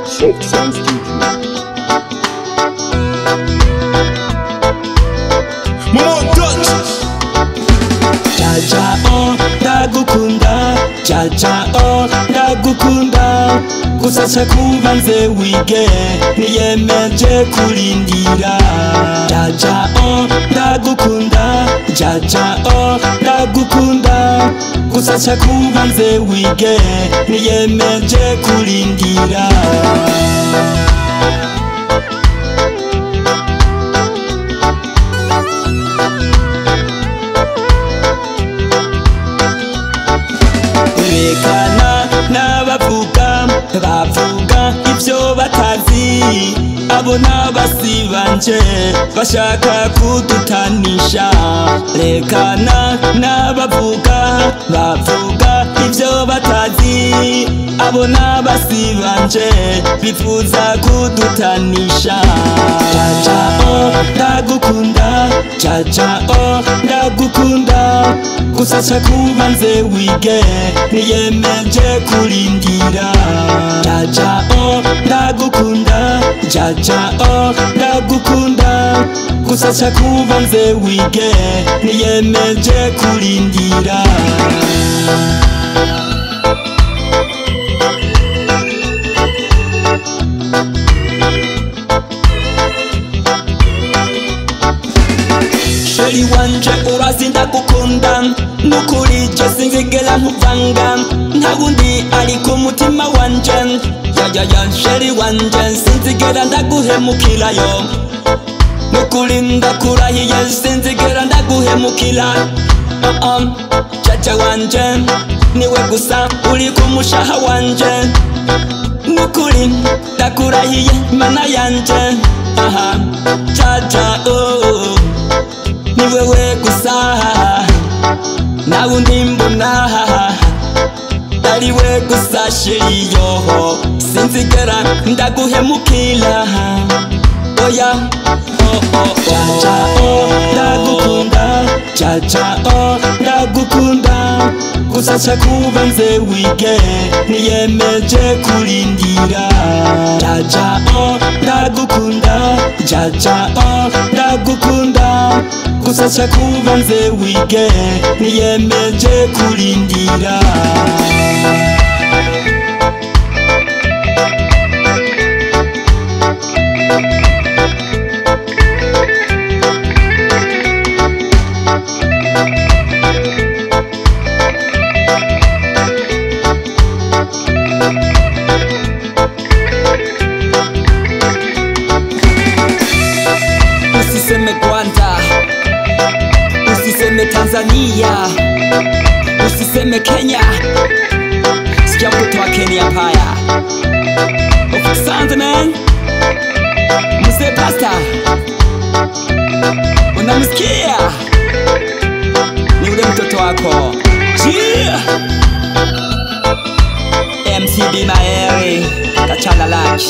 Shift Sound Studio. Jaja oh ndagukunda, Jaja oh ndagukunda, gusa cakubanze wige niyemeje kurindira. Jaja oh ndagukunda, Jaja oh ndagukunda, gusa cakubanze wige niyemeje kurindira. Rekana n'abavuga bavuga ivyo batazi, abo n'abasi banje bashaka kudutanisha. Rekana n'abavuga bavuga ivyo batazi, abo n'abasi banje bifuza kudutanisha. Jaja oh ndagukunda, Jaja oh ndagukunda, gusa cakubanze wige niyemeje kurindira. Jaja oh ndagukunda, Jaja oh ndagukunda, gusa cakubanze wige niyemeje kurindira. Sheri wanje urazi ndagukunda, nukuri je sinzigera nkuvanga, nta wundi ari ku mutima wanje. Ya sheri wanje sinzigera ndaguhemukirayo, nukuri ndakurahiye sinzigera ndaguhemukira. Jaja wanje niwe gusa uri ku mushaha wanje, nukuri ndakurahiye mana yanje. Jaja oh ni wewe gusa, na wundi mbona ari we gusa sheri yo, sinzigera ndaguhemukira. Oya Jaja oh ndagukunda, Jaja oh ndagukunda, gusa cakubanze wige niyemeje kurindira. Jaja oh ndagukunda, Jaja oh ndagukunda, gusa cakubanze wige niyemeje kurindira. Usiseme Rwanda, usiseme Tanzania, usiseme Kenya, sikia mtoto wa Kenya paya. Asante man, Mzee Pasta, unamsikia? Ni ule mtoto wako MCB Maeri Kachala Lach.